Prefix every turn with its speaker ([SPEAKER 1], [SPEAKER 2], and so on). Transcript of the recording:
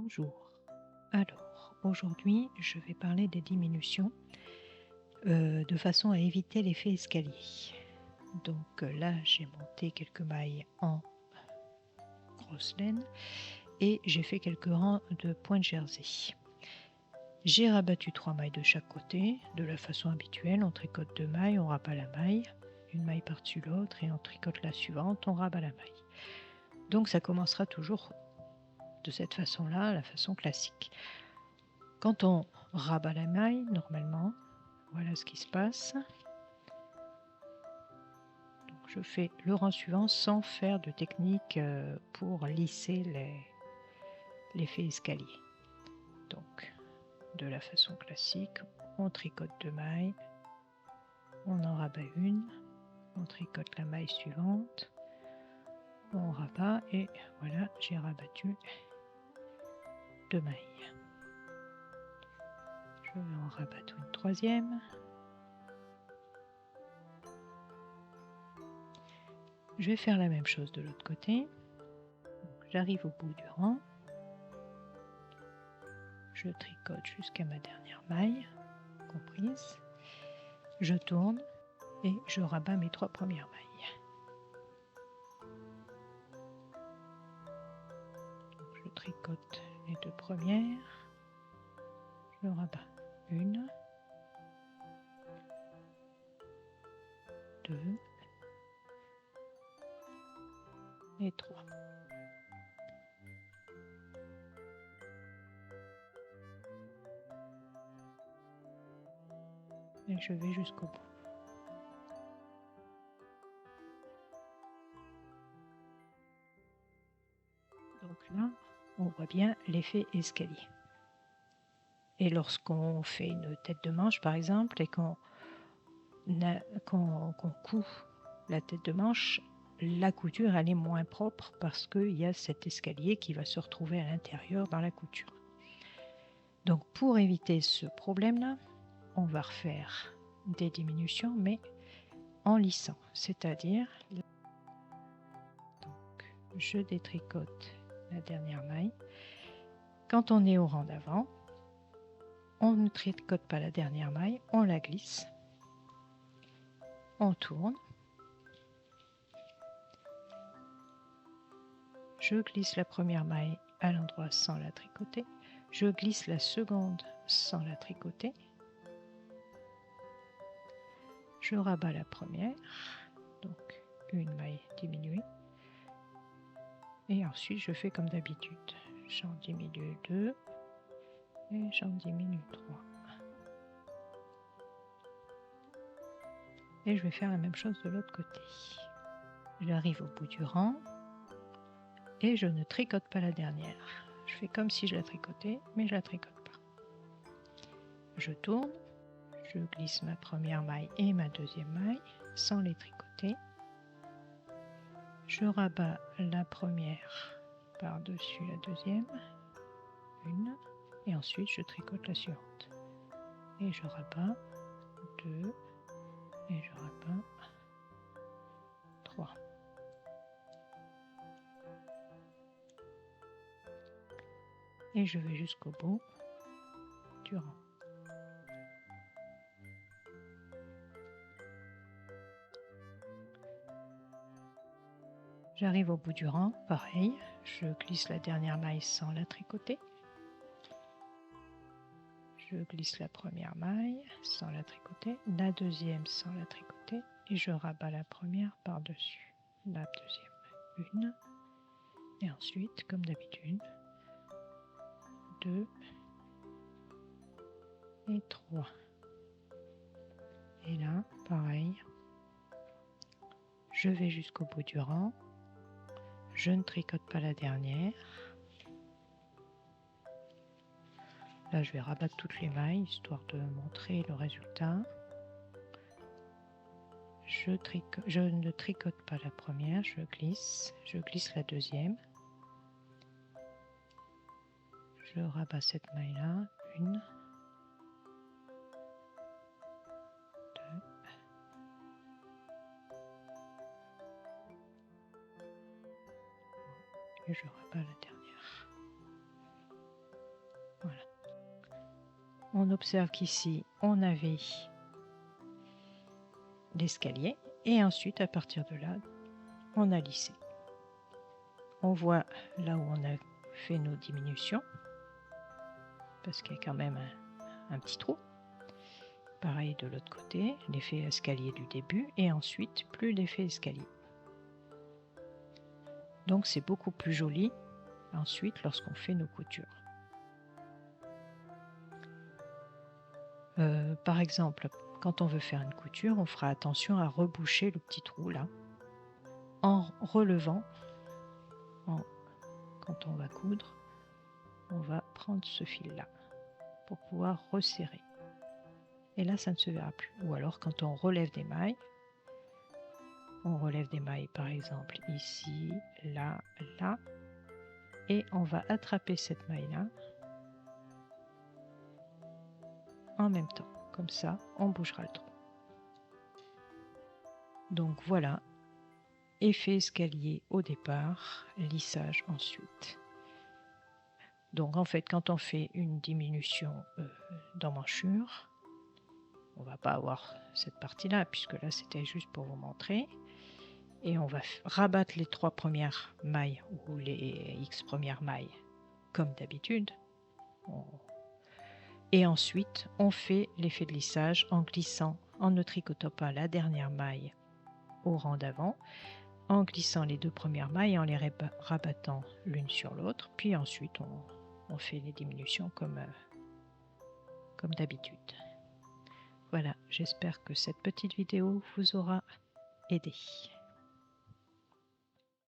[SPEAKER 1] Bonjour. Alors, aujourd'hui, je vais parler des diminutions de façon à éviter l'effet escalier. Donc là, j'ai monté quelques mailles en grosse laine et j'ai fait quelques rangs de pointe jersey. J'ai rabattu 3 mailles de chaque côté, de la façon habituelle. On tricote 2 mailles, on rabat la maille, une maille par-dessus l'autre et on tricote la suivante, on rabat la maille. Donc ça commencera toujours de cette façon-là, la façon classique. Quand on rabat la maille, normalement, voilà ce qui se passe. Donc je fais le rang suivant sans faire de technique pour lisser l'effet escalier. Donc, de la façon classique, on tricote 2 mailles, on en rabat une, on tricote la maille suivante, on rabat et voilà, j'ai rabattu 2 mailles. Je vais en rabattre une troisième. Je vais faire la même chose de l'autre côté. J'arrive au bout du rang. Je tricote jusqu'à ma dernière maille comprise. Je tourne et je rabats mes 3 premières mailles. Donc, je tricote les 2 premières. Je rabats une, 2 et 3. Et je vais jusqu'au bout. Donc là, on voit bien l'effet escalier. Et lorsqu'on fait une tête de manche, par exemple, et qu'on coud la tête de manche, la couture elle est moins propre parce qu'il y a cet escalier qui va se retrouver à l'intérieur dans la couture. Donc pour éviter ce problème-là, on va refaire des diminutions, mais en lissant, c'est-à-dire, donc je détricote la dernière maille. Quand on est au rang d'avant, on ne tricote pas la dernière maille, on la glisse, on tourne, je glisse la première maille à l'endroit sans la tricoter, je glisse la seconde sans la tricoter, je rabats la première, donc une maille diminuée, et ensuite je fais comme d'habitude, j'en diminue 2 et j'en diminue 3. Et je vais faire la même chose de l'autre côté. J'arrive au bout du rang et je ne tricote pas la dernière. Je fais comme si je la tricotais, mais je la tricote pas. Je tourne, je glisse ma première maille et ma deuxième maille sans les tricoter. Je rabats la première par-dessus la deuxième, une, et ensuite je tricote la suivante. Et je rabats 2, et je rabats 3. Et je vais jusqu'au bout du rang. J'arrive au bout du rang, pareil, je glisse la dernière maille sans la tricoter. Je glisse la première maille sans la tricoter, la deuxième sans la tricoter et je rabats la première par-dessus la deuxième. Une, et ensuite, comme d'habitude, 2 et 3. Et là, pareil, je vais jusqu'au bout du rang, je ne tricote pas la dernière. Là, je vais rabattre toutes les mailles, histoire de montrer le résultat. Je ne tricote pas la première, je glisse la deuxième. Je rabats cette maille-là, une, 2, et je rabats la dernière. On observe qu'ici, on avait l'escalier et ensuite, à partir de là, on a lissé. On voit là où on a fait nos diminutions, parce qu'il y a quand même un petit trou. Pareil de l'autre côté, l'effet escalier du début et ensuite plus l'effet escalier. Donc c'est beaucoup plus joli ensuite lorsqu'on fait nos coutures. Par exemple, quand on veut faire une couture, on fera attention à reboucher le petit trou là, en relevant, quand on va coudre, on va prendre ce fil là pour pouvoir resserrer. Et là, ça ne se verra plus. Ou alors quand on relève des mailles, par exemple ici, là, là, et on va attraper cette maille-là en même temps. Comme ça, on bougera le trou. Donc voilà, effet escalier au départ, lissage ensuite. Donc en fait, quand on fait une diminution d'emmanchure, on va pas avoir cette partie-là, puisque là c'était juste pour vous montrer. Et on va rabattre les 3 premières mailles ou les X premières mailles comme d'habitude. Et ensuite, on fait l'effet de lissage en glissant, en ne tricotant pas la dernière maille au rang d'avant, en glissant les 2 premières mailles et en les rabattant l'une sur l'autre. Puis ensuite, on fait les diminutions comme d'habitude. Voilà, j'espère que cette petite vidéo vous aura aidé.